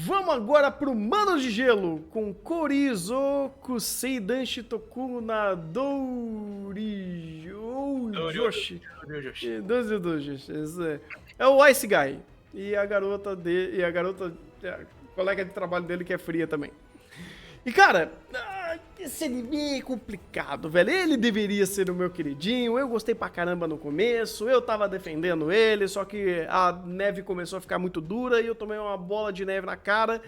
vamos agora pro Mano de Gelo com Korizo Seidan Shitoku na Joshi. É o Ice Guy. E a garota, a colega de trabalho dele que é fria também. E cara, esse anime é complicado, velho. Ele deveria ser o meu queridinho. Eu gostei pra caramba no começo. Eu tava defendendo ele, só que a neve começou a ficar muito dura e eu tomei uma bola de neve na cara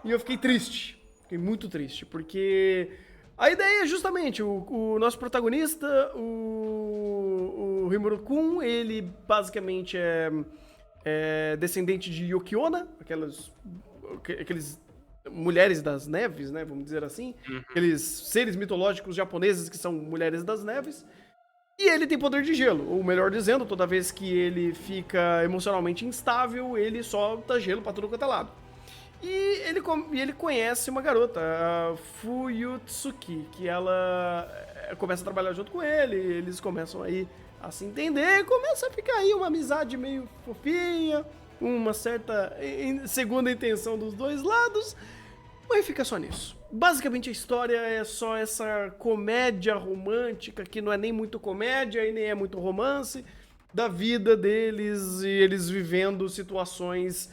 e eu fiquei triste. Fiquei muito triste, porque a ideia é justamente o nosso protagonista, o Rimuru-kun, ele basicamente é descendente de Yokiona, aqueles mulheres das neves, né, vamos dizer assim, aqueles seres mitológicos japoneses que são mulheres das neves, e ele tem poder de gelo, ou melhor dizendo, toda vez que ele fica emocionalmente instável, ele solta gelo pra tudo quanto é lado. E ele conhece uma garota, a Fuyutsuki, que ela começa a trabalhar junto com ele, eles começam aí a se entender, começa a ficar aí uma amizade meio fofinha, uma certa segunda intenção dos dois lados, mas fica só nisso. Basicamente a história é só essa comédia romântica, que não é nem muito comédia e nem é muito romance, da vida deles e eles vivendo situações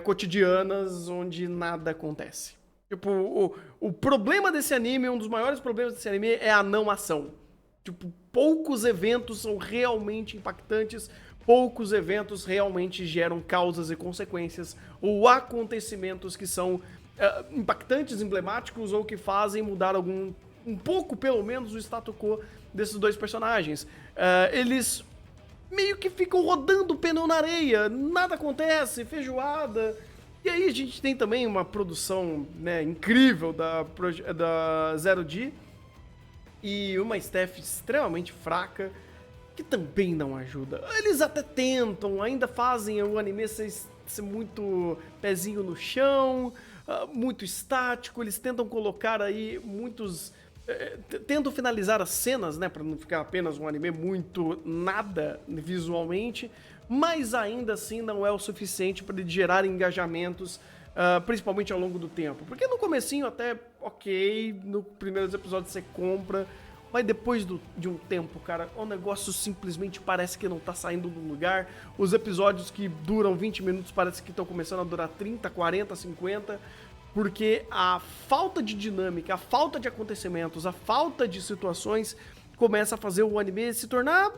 cotidianas onde nada acontece. Tipo, o problema desse anime, um dos maiores problemas desse anime é a não ação. Tipo, poucos eventos são realmente impactantes, poucos eventos realmente geram causas e consequências ou acontecimentos que são impactantes, emblemáticos ou que fazem mudar um pouco, pelo menos, o status quo desses dois personagens. Eles meio que ficam rodando o pneu na areia, nada acontece, feijoada. E aí a gente tem também uma produção, né, incrível da Zero G e uma staff extremamente fraca, que também não ajuda. Eles até tentam, ainda fazem o anime ser muito pezinho no chão, muito estático, eles tentam colocar aí muitos... tentam finalizar as cenas, né, pra não ficar apenas um anime muito nada visualmente, mas ainda assim não é o suficiente para ele gerar engajamentos, principalmente ao longo do tempo. Porque no comecinho até, ok, no primeiros episódios você compra, mas depois de um tempo, cara, o negócio simplesmente parece que não tá saindo do lugar. Os episódios que duram 20 minutos parece que estão começando a durar 30, 40, 50, porque a falta de dinâmica, a falta de acontecimentos, a falta de situações começa a fazer o anime se tornar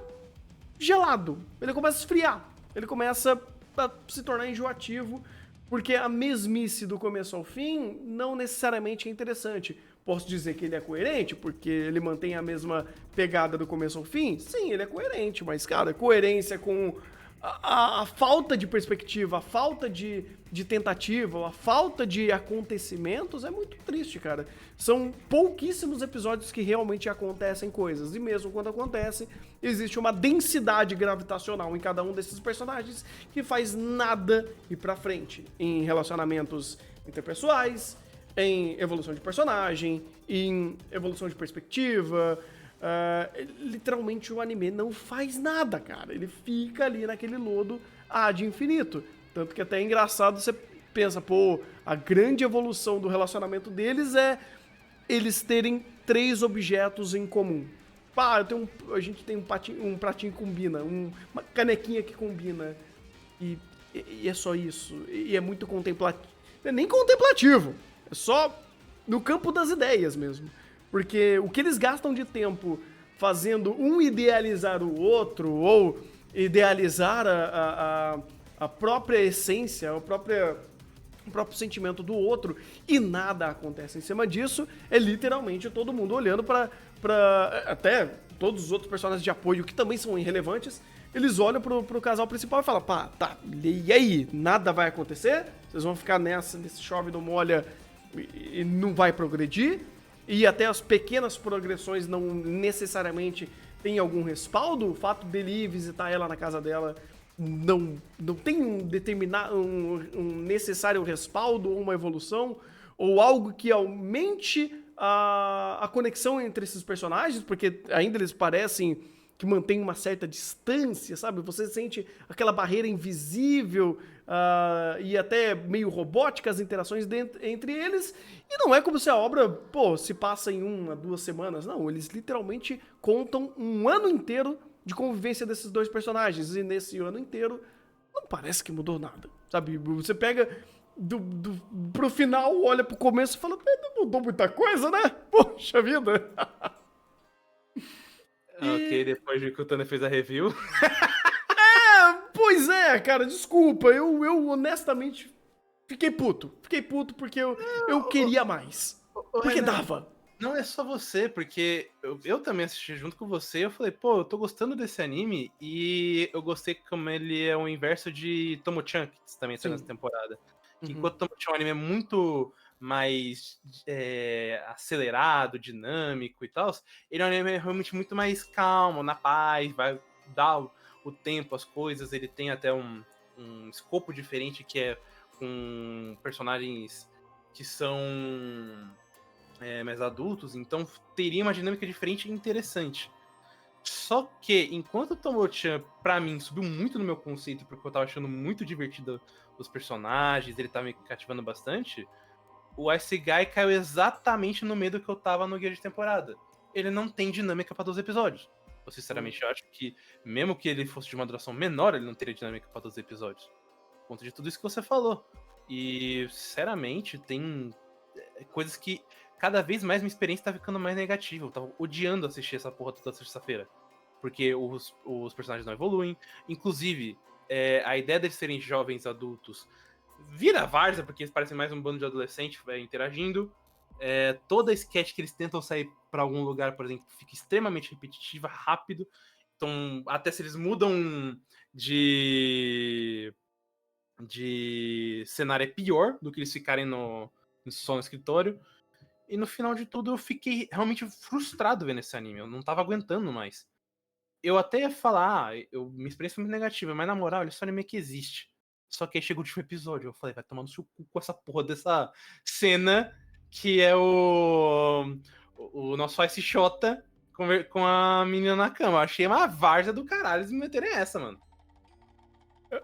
gelado. Ele começa a esfriar, ele começa a se tornar enjoativo, porque a mesmice do começo ao fim não necessariamente é interessante. Posso dizer que ele é coerente, porque ele mantém a mesma pegada do começo ao fim? Sim, ele é coerente, mas, cara, coerência com a falta de perspectiva, a falta de tentativa, a falta de acontecimentos é muito triste, cara. São pouquíssimos episódios que realmente acontecem coisas, e mesmo quando acontece, existe uma densidade gravitacional em cada um desses personagens que faz nada ir pra frente em relacionamentos interpessoais, em evolução de personagem, em evolução de perspectiva. Literalmente o anime não faz nada, cara. Ele fica ali naquele lodo ad infinito. Tanto que até é engraçado, você pensa, pô, a grande evolução do relacionamento deles é eles terem 3 objetos em comum. Pá, a gente tem um pratinho que combina, uma canequinha que combina. E é só isso. E é muito contemplativo. Não é nem contemplativo. É só no campo das ideias mesmo. Porque o que eles gastam de tempo fazendo um idealizar o outro, ou idealizar a própria essência, o próprio sentimento do outro, e nada acontece em cima disso, é literalmente todo mundo olhando pra até todos os outros personagens de apoio, que também são irrelevantes, eles olham pro casal principal e falam, pá, tá, e aí? Nada vai acontecer? Vocês vão ficar nesse chove não molha e não vai progredir? E até as pequenas progressões não necessariamente têm algum respaldo? O fato dele ir visitar ela na casa dela não tem um necessário respaldo ou uma evolução? Ou algo que aumente a conexão entre esses personagens? Porque ainda eles parecem que mantém uma certa distância, sabe? Você sente aquela barreira invisível e até meio robótica as interações entre eles. E não é como se a obra, pô, se passa em 1 a 2 semanas. Não, eles literalmente contam um ano inteiro de convivência desses dois personagens. E nesse ano inteiro, não parece que mudou nada, sabe? Você pega pro final, olha pro começo e fala, não mudou muita coisa, né? Poxa vida. Ok, depois de que o Tana fez a review. Pois é, cara, desculpa. Eu honestamente fiquei puto. Fiquei puto porque eu queria mais. Porque Renan, dava. não é só você, porque eu também assisti junto com você. Eu falei, pô, eu tô gostando desse anime e eu gostei como ele é o inverso de Tomo-chan, que também saiu nessa temporada. Que enquanto Tomo-chan é um anime muito mais acelerado, dinâmico e tal, ele é um anime realmente muito mais calmo, na paz, vai dar o tempo, as coisas. Ele tem até um escopo diferente que é com personagens que são mais adultos, então teria uma dinâmica diferente e interessante. Só que, enquanto o Tomo-chan, pra mim, subiu muito no meu conceito, porque eu tava achando muito divertido os personagens, ele tava me cativando bastante, o Ice Guy caiu exatamente no meio do que eu tava no guia de temporada. Ele não tem dinâmica pra 12 episódios. Eu, sinceramente, acho que, mesmo que ele fosse de uma duração menor, ele não teria dinâmica pra 12 episódios. Por conta de tudo isso que você falou. E, sinceramente, tem coisas que cada vez mais minha experiência tá ficando mais negativa. Eu tava odiando assistir essa porra toda sexta-feira. Porque os personagens não evoluem. Inclusive, a ideia deles serem jovens adultos vira várzea, porque eles parecem mais um bando de adolescentes interagindo. Toda a sketch que eles tentam sair pra algum lugar, por exemplo, fica extremamente repetitiva, rápido. Então, até se eles mudam de cenário é pior do que eles ficarem só no escritório. E no final de tudo eu fiquei realmente frustrado vendo esse anime. Eu não tava aguentando mais. Eu até ia falar, minha experiência foi muito negativa, mas na moral, ele é só anime que existe. Só que aí chegou o último episódio. Eu falei, vai tomar no seu cu com essa porra dessa cena que é o nosso Ice Shota com a menina na cama. Eu achei uma várzea do caralho eles me meterem essa, mano.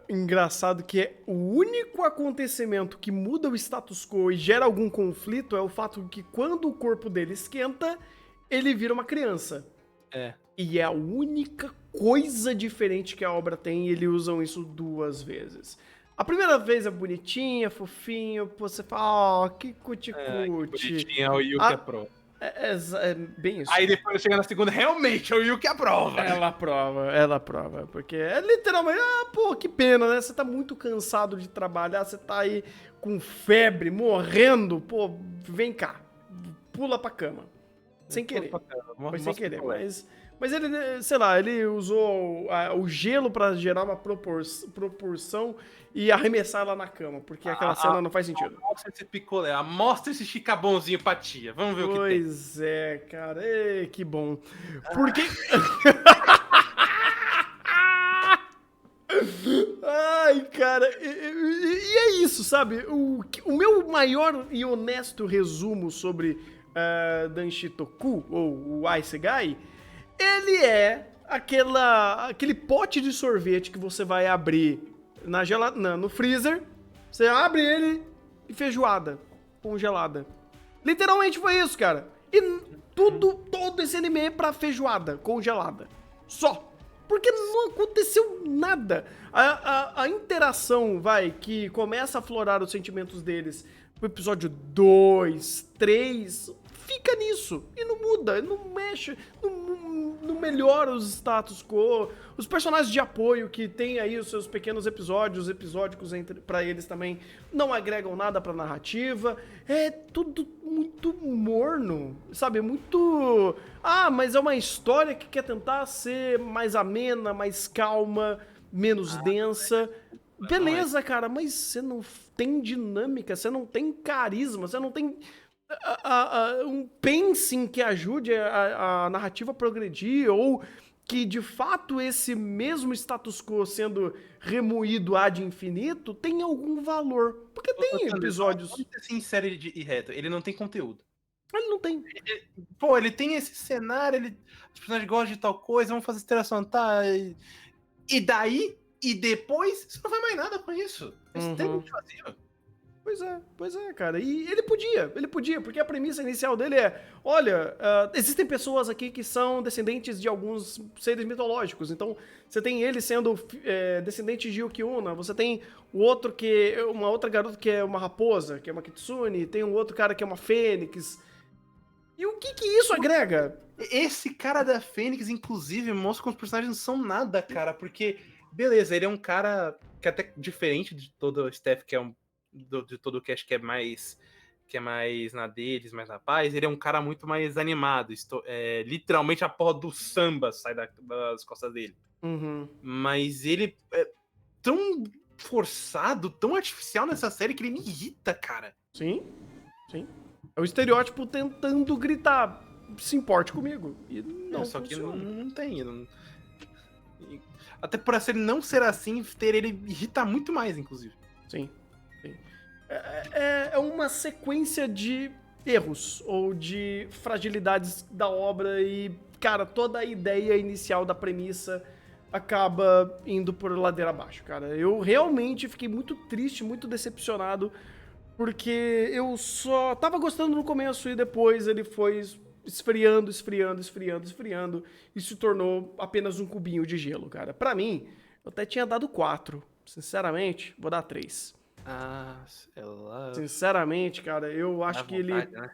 Engraçado que o único acontecimento que muda o status quo e gera algum conflito é o fato de que quando o corpo dele esquenta, ele vira uma criança. E é a única coisa diferente que a obra tem e eles usam isso 2 vezes. A primeira vez é bonitinha, fofinho, você fala, que cuti-cuti. Bonitinha, é o Yuki aprova. É bem isso. Aí depois chega na segunda, realmente, é o Yuki aprova. Ela aprova. Porque é literalmente, pô, que pena, né? Você tá muito cansado de trabalhar, você tá aí com febre, morrendo, pô, vem cá, pula pra cama. Sem querer. Foi sem querer, mas ele, sei lá, ele usou o gelo pra gerar uma proporção e arremessar ela na cama, porque aquela cena não faz sentido. Mostra esse picolé, mostra esse chicabãozinho pra tia. Vamos ver o que tem. Pois é, cara, que bom. Porque... Ai, cara, e é isso, sabe? O meu maior e honesto resumo sobre Danshitoku, ou o Ice Guy, ele é aquele pote de sorvete que você vai abrir no freezer, você abre ele e feijoada congelada. Literalmente foi isso, cara. E todo esse anime é pra feijoada congelada. Só. Porque não aconteceu nada. A interação, que começa a aflorar os sentimentos deles no episódio 2, 3, fica nisso. E não muda, não mexe, não melhora os status quo. Os personagens de apoio que tem aí os seus pequenos episódios episódicos pra eles também não agregam nada pra narrativa. É tudo muito morno, sabe? Muito... mas é uma história que quer tentar ser mais amena, mais calma, menos densa. Beleza, cara, mas você não tem dinâmica, você não tem carisma, você não tem um pacing que ajude a narrativa a progredir, ou que de fato esse mesmo status quo sendo remoído ad infinito tem algum valor. Porque tem episódios... Vamos ser sincero e reto, ele não tem conteúdo. Ele não tem. Pô, ele tem esse cenário, os personagens gostam de tal coisa, vamos fazer interação, tá? E daí, e depois, você não faz mais nada com isso. É extremamente vazio. Pois é, cara. E ele podia, porque a premissa inicial dele é, olha, existem pessoas aqui que são descendentes de alguns seres mitológicos, então você tem ele sendo descendente de Yuki-onna, você tem o outro uma outra garota que é uma raposa, que é uma kitsune, tem um outro cara que é uma fênix. E o que isso agrega? Esse cara da Fênix, inclusive, mostra que os personagens não são nada, cara, porque, beleza, ele é um cara que é até diferente de todo o Steph, que é de todo o cast que é mais na deles, mais na paz, ele é um cara muito mais animado. Literalmente a porra do samba sai das costas dele. Mas ele é tão forçado, tão artificial nessa série que ele me irrita, cara. Sim. É o estereótipo tentando gritar, se importe comigo. E não só funciona. que não tem. Até por ele não ser assim, ele irrita muito mais, inclusive. Sim. É uma sequência de erros ou de fragilidades da obra e, cara, toda a ideia inicial da premissa acaba indo por ladeira abaixo, cara. Eu realmente fiquei muito triste, muito decepcionado, porque eu só tava gostando no começo e depois ele foi esfriando e se tornou apenas um cubinho de gelo, cara. Pra mim, eu até tinha dado 4. Sinceramente, vou dar 3. Sei lá. Sinceramente, cara, eu acho que vontade, né?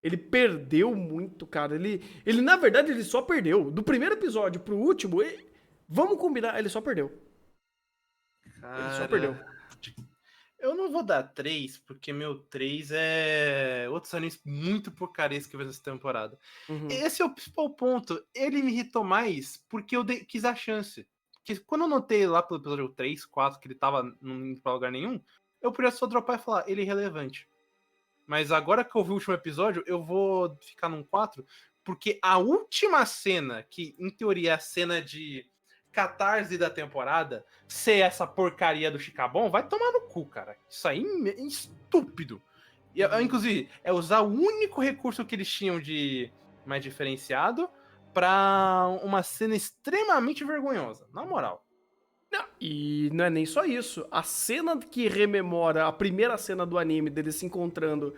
ele perdeu muito, cara. Ele, na verdade, ele só perdeu. Do primeiro episódio pro último, vamos combinar, ele só perdeu. Cara, ele só perdeu. Eu não vou dar 3, porque meu 3 é outros animes muito porcarias que eu vejo essa temporada. Esse é o principal ponto. Ele me irritou mais porque eu quis a chance. Porque quando eu notei lá pelo episódio 3, 4, que ele tava não indo pra lugar nenhum, eu podia só dropar e falar, ele é irrelevante. Mas agora que eu vi o último episódio, eu vou ficar num 4, porque a última cena, que em teoria é a cena de catarse da temporada, ser essa porcaria do Chicabon, vai tomar no cu, cara. Isso aí é estúpido. E, inclusive, é usar o único recurso que eles tinham de mais diferenciado pra uma cena extremamente vergonhosa, na moral. Não, e não é nem só isso. A cena que rememora a primeira cena do anime deles se encontrando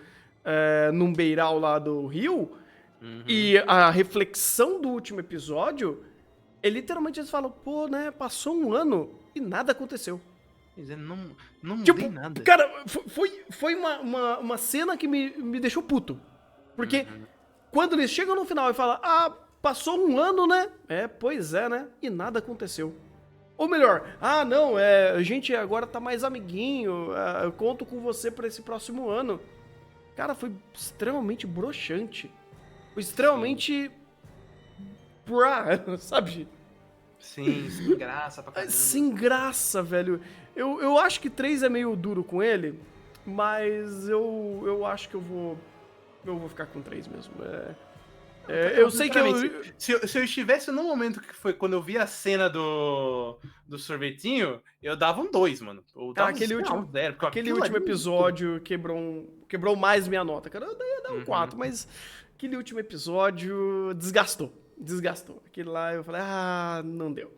num beiral lá do rio, e a reflexão do último episódio, literalmente eles falam, pô, né, passou um ano e nada aconteceu. Não mudei nada. Cara, foi uma cena que me deixou puto. Porque quando eles chegam no final e falam, passou um ano, né? Pois é, né? E nada aconteceu. Ou melhor, não, a gente agora tá mais amiguinho, eu conto com você pra esse próximo ano. Cara, foi extremamente broxante. Foi extremamente... sabe? Sim, sem graça pra caramba. Sem graça, velho. Eu acho que 3 é meio duro com ele, mas eu acho que eu vou ficar com 3 mesmo. Eu sei que se eu estivesse no momento que foi quando eu vi a cena do sorvetinho, eu dava um 2, mano. Aquele último episódio quebrou mais minha nota, cara. Eu ia dar um 4, mas aquele último episódio desgastou. Aquele lá eu falei, não deu.